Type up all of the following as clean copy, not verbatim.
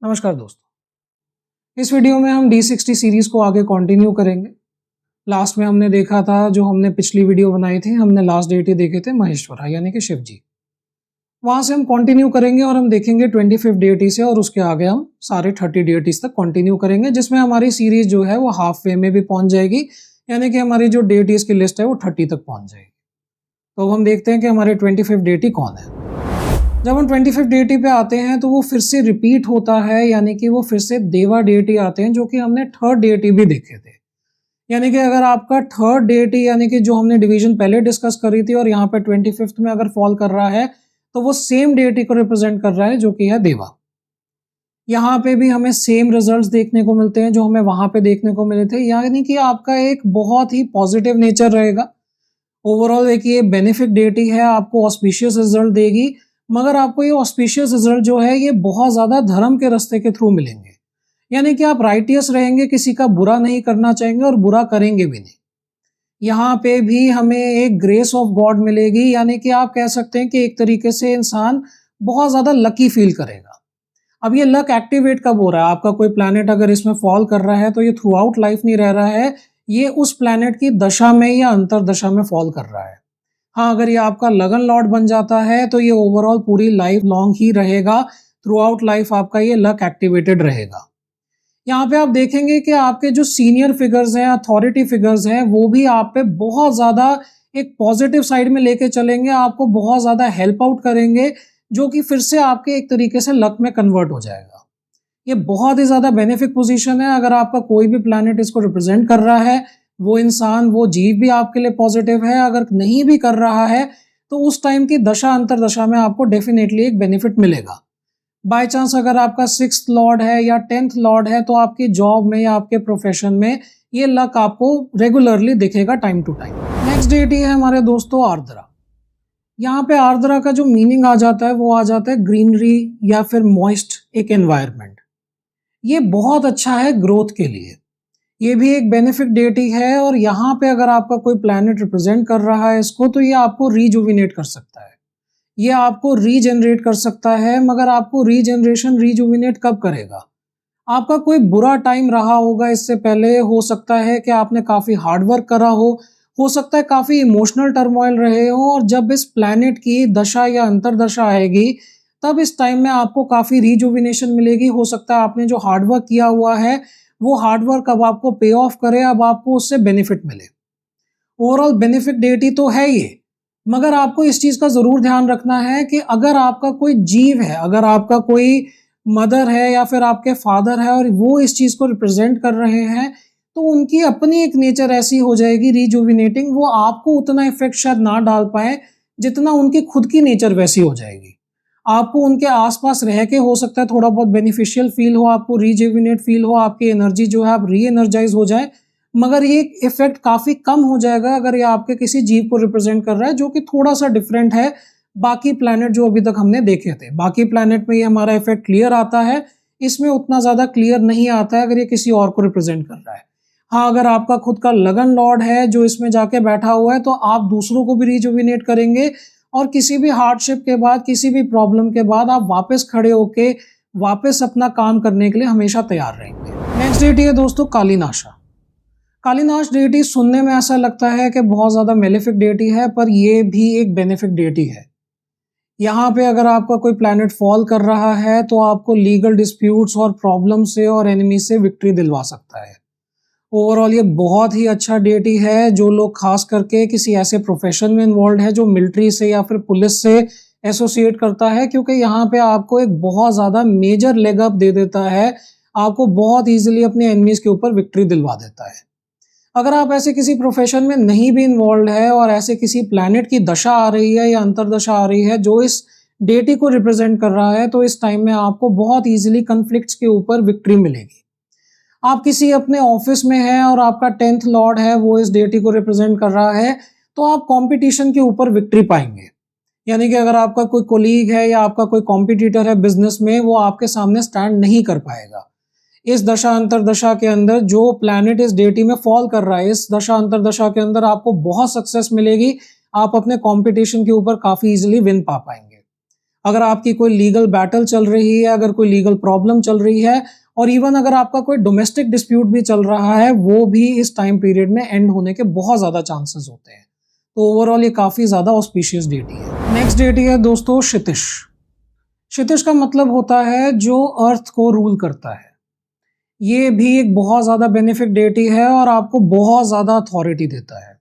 नमस्कार दोस्तों। इस वीडियो में हम D60 सीरीज को आगे कंटिन्यू करेंगे। लास्ट में हमने देखा था, जो हमने पिछली वीडियो बनाई थी, हमने लास्ट डेटी देखे थे महेश्वरा यानी कि शिव जी। वहां से हम कंटिन्यू करेंगे और हम देखेंगे 25 डेटी से, और उसके आगे हम सारे 30 डेटीज तक कंटिन्यू करेंगे, जिसमें हमारी सीरीज जो है वो हाफ वे में भी पहुंच जाएगी, यानी कि हमारी जो डेटीज की लिस्ट है वो 30 तक पहुंच जाएगी। तो अब हम देखते हैं कि हमारे 25 डेटी कौन है। जब हम 25 डेटी पे आते हैं तो वो फिर से रिपीट होता है, यानी कि वो फिर से देवा डेटी आते हैं, जो कि हमने थर्ड डेटी भी देखे थे। यानी कि अगर आपका थर्ड डेटी, यानी कि जो हमने डिवीजन पहले डिस्कस करी थी और यहाँ पे 25th में अगर फॉल कर रहा है, तो वो सेम डेटी को रिप्रेजेंट कर रहा है, जो कि है देवा। यहाँ पे भी हमें सेम रिजल्ट्स देखने को मिलते हैं जो हमें वहां पे देखने को मिले थे, यानी कि आपका एक बहुत ही पॉजिटिव नेचर रहेगा। ओवरऑल एक ये बेनिफिट डेटी है, आपको ऑस्पिशियस रिजल्ट देगी, मगर आपको ये ऑस्पिशियस रिजल्ट जो है ये बहुत ज़्यादा धर्म के रास्ते के थ्रू मिलेंगे। यानी कि आप राइटियस रहेंगे, किसी का बुरा नहीं करना चाहेंगे और बुरा करेंगे भी नहीं। यहाँ पे भी हमें एक ग्रेस ऑफ गॉड मिलेगी, यानी कि आप कह सकते हैं कि एक तरीके से इंसान बहुत ज़्यादा लकी फील करेगा। अब ये लक एक्टिवेट कब हो रहा है? आपका कोई प्लैनेट अगर इसमें फॉल कर रहा है तो ये थ्रू आउट लाइफ नहीं रह रहा है, ये उस प्लैनेट की दशा में या अंतर दशा में फॉल कर रहा है। हाँ, अगर ये आपका लगन लॉर्ड बन जाता है तो ये ओवरऑल पूरी लाइफ लॉन्ग ही रहेगा, थ्रू आउट लाइफ आपका ये लक एक्टिवेटेड रहेगा। यहाँ पे आप देखेंगे कि आपके जो सीनियर फिगर्स हैं, अथॉरिटी फिगर्स हैं, वो भी आप पे बहुत ज़्यादा एक पॉजिटिव साइड में लेके चलेंगे, आपको बहुत ज़्यादा हेल्प आउट करेंगे, जो कि फिर से आपके एक तरीके से लक में कन्वर्ट हो जाएगा। ये बहुत ही ज़्यादा बेनिफिक पोजीशन है। अगर आपका कोई भी प्लैनेट इसको रिप्रेजेंट कर रहा है, वो इंसान, वो जीव भी आपके लिए पॉजिटिव है। अगर नहीं भी कर रहा है तो उस टाइम की दशा अंतर दशा में आपको डेफिनेटली एक बेनिफिट मिलेगा। बाय चांस अगर आपका 6th लॉर्ड है या 10th लॉर्ड है, तो आपकी जॉब में या आपके प्रोफेशन में ये लक आपको रेगुलरली दिखेगा टाइम टू टाइम। नेक्स्ट डेटी है हमारे दोस्तों आर्द्रा। यहाँ पे आर्द्रा का जो मीनिंग आ जाता है वो आ जाता है ग्रीनरी या फिर मॉइस्ट एक एनवायरनमेंट। ये बहुत अच्छा है ग्रोथ के लिए। ये भी एक बेनिफिट डेटी है, और यहाँ पे अगर आपका कोई प्लैनेट रिप्रेजेंट कर रहा है इसको, तो ये आपको रीजुविनेट कर सकता है, ये आपको रीजनरेट कर सकता है। मगर आपको रीजनरेशन, रीजुविनेट कब करेगा? आपका कोई बुरा टाइम रहा होगा इससे पहले, हो सकता है कि आपने काफ़ी हार्डवर्क करा हो सकता है काफ़ी इमोशनल टर्मोइल रहे हो, और जब इस प्लैनेट की दशा या अंतरदशा आएगी तब इस टाइम में आपको काफ़ी रीजुविनेशन मिलेगी। हो सकता है आपने जो हार्डवर्क किया हुआ है वो हार्डवर्क अब आपको पे ऑफ करे, अब आपको उससे बेनिफिट मिले। ओवरऑल बेनिफिट डेटी तो है ये, मगर आपको इस चीज़ का ज़रूर ध्यान रखना है कि अगर आपका कोई जीव है, अगर आपका कोई मदर है या फिर आपके फादर है और वो इस चीज़ को रिप्रेजेंट कर रहे हैं, तो उनकी अपनी एक नेचर ऐसी हो जाएगी रीजुविनेटिंग, वो आपको उतना इफेक्ट शायद ना डाल पाए जितना उनकी खुद की नेचर वैसी हो जाएगी। आपको उनके आसपास रह के हो सकता है थोड़ा बहुत बेनिफिशियल फील हो, आपको रीजुविनेट फील हो, आपकी एनर्जी जो है आप री एनर्जाइज हो जाए, मगर ये इफेक्ट काफ़ी कम हो जाएगा अगर ये आपके किसी जीव को रिप्रेजेंट कर रहा है, जो कि थोड़ा सा डिफरेंट है बाकी प्लैनेट जो अभी तक हमने देखे थे। बाकी प्लैनेट में ये हमारा इफेक्ट क्लियर आता है, इसमें उतना ज़्यादा क्लियर नहीं आता है अगर ये किसी और को रिप्रेजेंट कर रहा है। हाँ, अगर आपका खुद का लगन लॉर्ड है जो इसमें जाके बैठा हुआ है, तो आप दूसरों को भी रिजुविनेट करेंगे, और किसी भी हार्डशिप के बाद, किसी भी प्रॉब्लम के बाद आप वापस खड़े होके वापस अपना काम करने के लिए हमेशा तैयार रहेंगे। नेक्स्ट डेटी है दोस्तों कालीनाशा। कालीनाश डेटी सुनने में ऐसा लगता है कि बहुत ज़्यादा मेलेफिक डेटी है, पर ये भी एक बेनिफिक डेटी है। यहाँ पे अगर आपका कोई प्लैनेट फॉल कर रहा है तो आपको लीगल डिस्प्यूट्स और प्रॉब्लम से और एनिमी से विक्ट्री दिलवा सकता है। ओवरऑल ये बहुत ही अच्छा डेटी है। जो लोग खास करके किसी ऐसे प्रोफेशन में इन्वॉल्व है जो मिलिट्री से या फिर पुलिस से एसोसिएट करता है, क्योंकि यहाँ पे आपको एक बहुत ज़्यादा मेजर लेग अप दे देता है, आपको बहुत ईजिली अपने एनिमीज के ऊपर विक्ट्री दिलवा देता है। अगर आप ऐसे किसी प्रोफेशन में नहीं भी इन्वॉल्व है और ऐसे किसी प्लैनेट की दशा आ रही है या अंतरदशा आ रही है जो इस डेटी को रिप्रेजेंट कर रहा है, तो इस टाइम में आपको बहुत ईजिली कन्फ्लिक्ट्स के ऊपर विक्ट्री मिलेगी। आप किसी अपने ऑफिस में हैं और आपका 10th लॉर्ड है वो इस डेटी को रिप्रेजेंट कर रहा है, तो आप कंपटीशन के ऊपर विक्ट्री पाएंगे। यानी कि अगर आपका कोई कोलीग है या आपका कोई कॉम्पिटिटर है बिजनेस में, वो आपके सामने स्टैंड नहीं कर पाएगा। इस दशा अंतरदशा के अंदर जो प्लैनेट इस डेटी में फॉल कर रहा है, इस दशा अंतरदशा के अंदर आपको बहुत सक्सेस मिलेगी, आप अपने कंपटीशन के ऊपर काफ़ी इजीली विन पा पाएंगे। अगर आपकी कोई लीगल बैटल चल रही है, अगर कोई लीगल प्रॉब्लम चल रही है और इवन अगर आपका कोई डोमेस्टिक डिस्प्यूट भी चल रहा है, वो भी इस टाइम पीरियड में एंड होने के बहुत ज़्यादा चांसेस होते हैं। तो ओवरऑल ये काफ़ी ज़्यादा ऑस्पिशियस डेटी है। नेक्स्ट डेटी है दोस्तों क्षितिज। क्षितिज का मतलब होता है जो अर्थ को रूल करता है। ये भी एक बहुत ज़्यादा बेनिफिट डेटी है और आपको बहुत ज़्यादा अथॉरिटी देता है।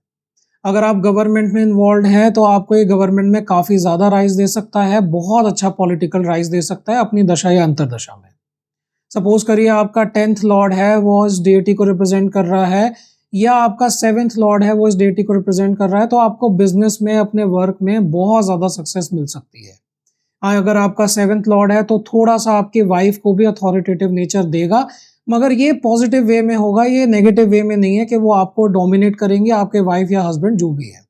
अगर आप गवर्नमेंट में इन्वॉल्व हैं तो आपको ये गवर्नमेंट में काफ़ी ज़्यादा राइज दे सकता है, बहुत अच्छा पॉलिटिकल राइज दे सकता है अपनी दशा या अंतरदशा में। सपोज करिए आपका 10th लॉर्ड है वो इस डेटी को रिप्रेजेंट कर रहा है, या आपका 7th लॉर्ड है वो इस डेटी को रिप्रेजेंट कर रहा है, तो आपको बिजनेस में, अपने वर्क में बहुत ज़्यादा सक्सेस मिल सकती है। अगर आपका 7th लॉर्ड है तो थोड़ा सा आपकी वाइफ को भी अथॉरिटेटिव नेचर देगा, मगर ये पॉजिटिव वे में होगा, ये नेगेटिव वे में नहीं है कि वो आपको डोमिनेट करेंगे, आपके वाइफ या हस्बैंड जो भी है।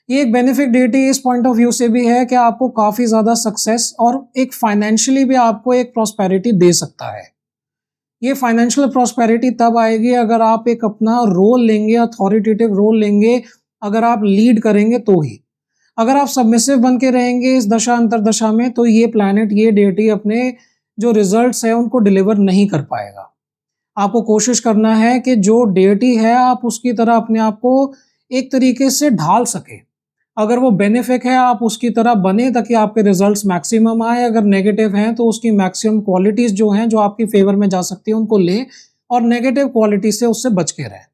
ये एक बेनिफिट डेटी इस पॉइंट ऑफ व्यू से भी है कि आपको काफ़ी ज़्यादा सक्सेस और एक फाइनेंशियली भी आपको एक प्रॉस्पेरिटी दे सकता है। ये फाइनेंशियल प्रॉस्पेरिटी तब आएगी अगर आप एक अपना रोल लेंगे, अथॉरिटेटिव रोल लेंगे, अगर आप लीड करेंगे तो ही। अगर आप सबमिसिव बन के रहेंगे इस दशा अंतरदशा में तो ये प्लैनेट, ये डेटी अपने जो रिजल्ट्स है उनको डिलीवर नहीं कर पाएगा। आपको कोशिश करना है कि जो डेटी है आप उसकी तरह अपने आप को एक तरीके से ढाल सके। अगर वो बेनिफिक है आप उसकी तरह बने ताकि आपके रिजल्ट्स मैक्सिमम आए, अगर नेगेटिव हैं तो उसकी मैक्सिमम क्वालिटीज़ जो हैं जो आपकी फेवर में जा सकती है उनको लें और नेगेटिव क्वालिटी से उससे बच के रहें।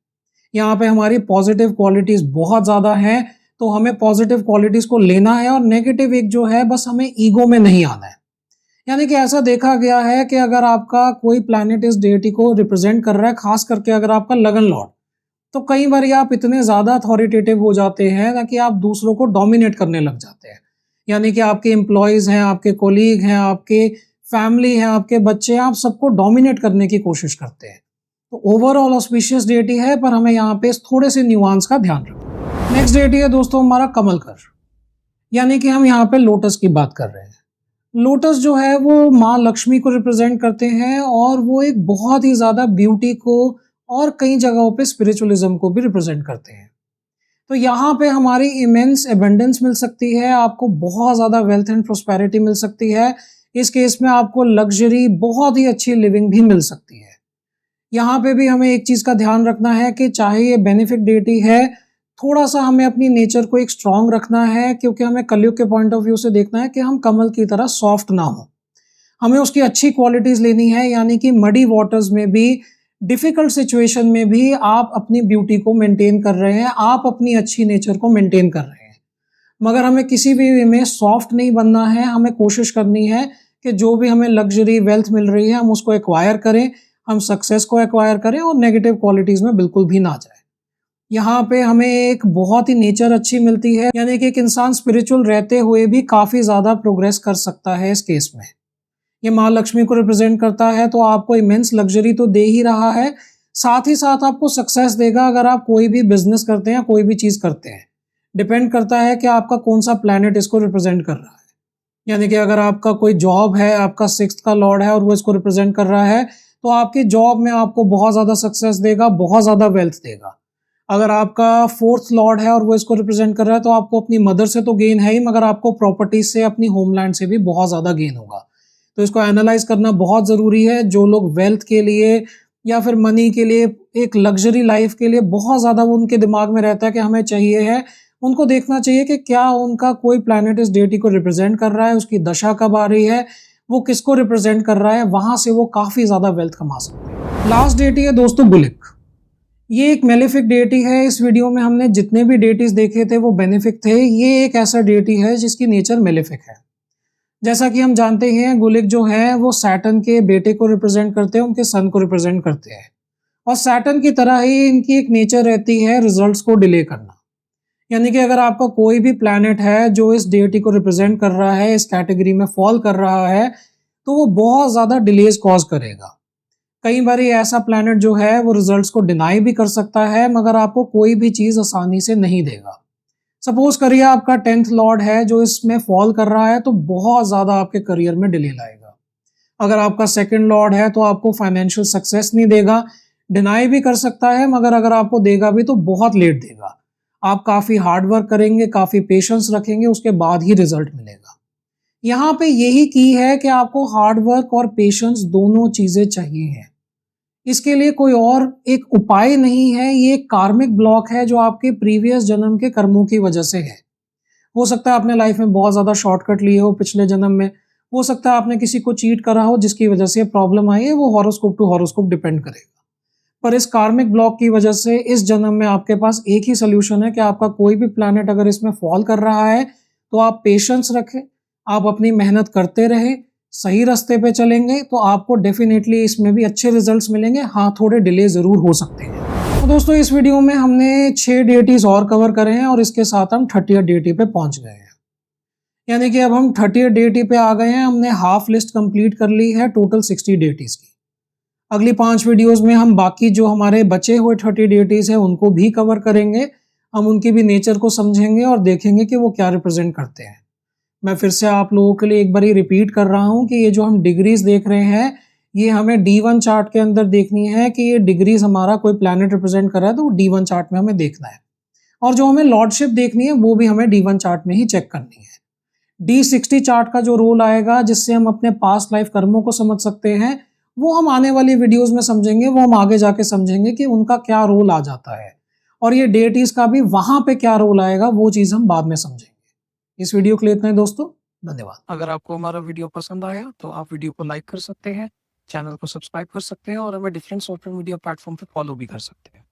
यहाँ पे हमारी पॉजिटिव क्वालिटीज़ बहुत ज़्यादा हैं, तो हमें पॉजिटिव क्वालिटीज़ को लेना है और नेगेटिव एक जो है बस हमें ईगो में नहीं आना है। यानी कि ऐसा देखा गया है कि अगर आपका कोई प्लैनेट इस डेटी को रिप्रेजेंट कर रहा है, खास करके अगर आपका लगन लॉर्ड, तो कई बार आप इतने ज़्यादा अथॉरिटेटिव हो जाते हैं ना कि आप दूसरों को डोमिनेट करने लग जाते हैं। यानी कि आपके एम्प्लॉयज़ हैं, आपके कोलीग हैं, आपके फैमिली हैं, आपके बच्चे हैं, आप सबको डोमिनेट करने की कोशिश करते हैं। तो ओवरऑल ऑस्पिशियस डेटी है, पर हमें यहाँ पे थोड़े से न्यूआंस का ध्यान रखना। नेक्स्ट डेटी है दोस्तों हमारा कमलकर, यानी कि हम यहाँ पे लोटस की बात कर रहे हैं। लोटस जो है वो माँ लक्ष्मी को रिप्रेजेंट करते हैं और वो एक बहुत ही ज़्यादा ब्यूटी को और कई जगहों पे स्पिरिचुअलिज्म को भी रिप्रेजेंट करते हैं। तो यहाँ पे हमारी इमेंस एबंडेंस मिल सकती है, आपको बहुत ज़्यादा वेल्थ एंड प्रोस्पेरिटी मिल सकती है। इस केस में आपको लग्जरी, बहुत ही अच्छी लिविंग भी मिल सकती है। यहाँ पे भी हमें एक चीज़ का ध्यान रखना है कि चाहे ये बेनिफिट डेटी है, थोड़ा सा हमें अपनी नेचर को एक स्ट्रॉन्ग रखना है, क्योंकि हमें कलयुग के पॉइंट ऑफ व्यू से देखना है कि हम कमल की तरह सॉफ्ट ना हो। हमें उसकी अच्छी क्वालिटीज़ लेनी है, यानी कि मडी वाटर्स में भी, डिफ़िकल्ट सिचुएशन में भी आप अपनी ब्यूटी को मेंटेन कर रहे हैं, आप अपनी अच्छी नेचर को मेंटेन कर रहे हैं। मगर हमें किसी भी वे में सॉफ्ट नहीं बनना है, हमें कोशिश करनी है कि जो भी हमें लग्जरी, वेल्थ मिल रही है हम उसको एक्वायर करें, हम सक्सेस को एक्वायर करें और नेगेटिव क्वालिटीज़ में बिल्कुल भी ना जाए। यहाँ पे हमें एक बहुत ही नेचर अच्छी मिलती है, यानी कि एक इंसान स्पिरिचुअल रहते हुए भी काफ़ी ज़्यादा प्रोग्रेस कर सकता है इस केस में। ये माँ लक्ष्मी को रिप्रेजेंट करता है तो आपको इमेंस लग्जरी तो दे ही रहा है, साथ ही साथ आपको सक्सेस देगा अगर आप कोई भी बिजनेस करते हैं, कोई भी चीज़ करते हैं। डिपेंड करता है कि आपका कौन सा प्लैनेट इसको रिप्रेजेंट कर रहा है। यानी कि अगर आपका कोई जॉब है, आपका 6th का लॉर्ड है और वो इसको रिप्रेजेंट कर रहा है, तो आपकी जॉब में आपको बहुत ज़्यादा सक्सेस देगा, बहुत ज़्यादा वेल्थ देगा। अगर आपका 4th लॉर्ड है और वो इसको रिप्रेजेंट कर रहा है, तो आपको अपनी मदर से तो गेन है ही, मगर आपको प्रॉपर्टी से, अपनी होमलैंड से भी बहुत ज़्यादा गेन होगा। तो इसको एनालाइज करना बहुत ज़रूरी है। जो लोग वेल्थ के लिए या फिर मनी के लिए, एक लग्जरी लाइफ के लिए बहुत ज़्यादा वो उनके दिमाग में रहता है कि हमें चाहिए है, उनको देखना चाहिए कि क्या उनका कोई प्लैनेट इस डेटी को रिप्रेजेंट कर रहा है, उसकी दशा कब आ रही है, वो किसको रिप्रेजेंट कर रहा है, वहाँ से वो काफ़ी ज़्यादा वेल्थ कमा सकते हैं। लास्ट डेटी है दोस्तों बुलिक। ये एक मेलेफिक डेटी है। इस वीडियो में हमने जितने भी डेटीज देखे थे वो बेनिफिक थे। ये एक ऐसा डेटी है जिसकी नेचर मेलेफिक है। जैसा कि हम जानते हैं गुलिक जो है वो सैटर्न के बेटे को रिप्रेजेंट करते हैं, उनके सन को रिप्रेजेंट करते हैं। और सैटर्न की तरह ही इनकी एक नेचर रहती है रिजल्ट्स को डिले करना। यानी कि अगर आपका कोई भी प्लैनेट है जो इस डेटी को रिप्रेजेंट कर रहा है, इस कैटेगरी में फॉल कर रहा है, तो वो बहुत ज़्यादा डिलेज कॉज करेगा। कई बार ये ऐसा प्लैनेट जो है वो रिजल्ट्स को डिनाई भी कर सकता है, मगर आपको कोई भी चीज़ आसानी से नहीं देगा। सपोज करिए आपका 10th लॉर्ड है जो इसमें फॉल कर रहा है, तो बहुत ज़्यादा आपके करियर में डिले लाएगा। अगर आपका 2nd लॉर्ड है तो आपको फाइनेंशियल सक्सेस नहीं देगा, डिनाई भी कर सकता है, मगर अगर आपको देगा भी तो बहुत लेट देगा। आप काफ़ी हार्ड वर्क करेंगे, काफ़ी पेशेंस रखेंगे, उसके बाद ही रिजल्ट मिलेगा। यहाँ पे यही की है कि आपको हार्ड वर्क और पेशेंस दोनों चीजें चाहिए हैं। इसके लिए कोई और एक उपाय नहीं है, ये एक कार्मिक ब्लॉक है जो आपके प्रीवियस जन्म के कर्मों की वजह से है। हो सकता है आपने लाइफ में बहुत ज़्यादा शॉर्टकट लिए हो पिछले जन्म में, हो सकता है आपने किसी को चीट करा हो जिसकी वजह से प्रॉब्लम आई है, वो हॉरोस्कोप टू हॉरोस्कोप डिपेंड करेगा। पर इस कार्मिक ब्लॉक की वजह से इस जन्म में आपके पास एक ही सोल्यूशन है कि आपका कोई भी प्लैनेट अगर इसमें फॉल कर रहा है तो आप पेशेंस रखें, आप अपनी मेहनत करते रहें, सही रास्ते पे चलेंगे तो आपको डेफिनेटली इसमें भी अच्छे रिजल्ट्स मिलेंगे। हाँ, थोड़े डिले ज़रूर हो सकते हैं। तो दोस्तों इस वीडियो में हमने 6 डेटीज और कवर करे हैं और इसके साथ हम 30th डेटी पे पहुंच गए हैं। यानी कि अब हम 30th डेटी पे आ गए हैं, हमने हाफ लिस्ट कंप्लीट कर ली है टोटल 60 डेटीज की। अगली 5 वीडियोस में हम बाकी जो हमारे बचे हुए 30 डेटीज हैं उनको भी कवर करेंगे। हम उनकी भी नेचर को समझेंगे और देखेंगे कि वो क्या रिप्रेजेंट करते हैं। मैं फिर से आप लोगों के लिए एक बार रिपीट कर रहा हूं कि ये जो हम डिग्रीज देख रहे हैं, ये हमें D1 चार्ट के अंदर देखनी है कि ये डिग्रीज हमारा कोई प्लैनेट रिप्रेजेंट कर रहा है तो वो D1 चार्ट में हमें देखना है। और जो हमें लॉर्डशिप देखनी है वो भी हमें D1 चार्ट में ही चेक करनी है। D60 चार्ट का जो रोल आएगा जिससे हम अपने पास्ट लाइफ कर्मों को समझ सकते हैं, वो हम आने वाली वीडियोस में समझेंगे, वो हम आगे जाके समझेंगे कि उनका क्या रोल आ जाता है। और ये डेटीज का भी वहां पे क्या रोल आएगा वो चीज हम बाद में समझेंगे। इस वीडियो के लिए इतना ही दोस्तों, धन्यवाद। अगर आपको हमारा वीडियो पसंद आया तो आप वीडियो को लाइक कर सकते हैं, चैनल को सब्सक्राइब कर सकते हैं और हमें डिफरेंट सोशल मीडिया प्लेटफॉर्म पे फॉलो भी कर सकते हैं।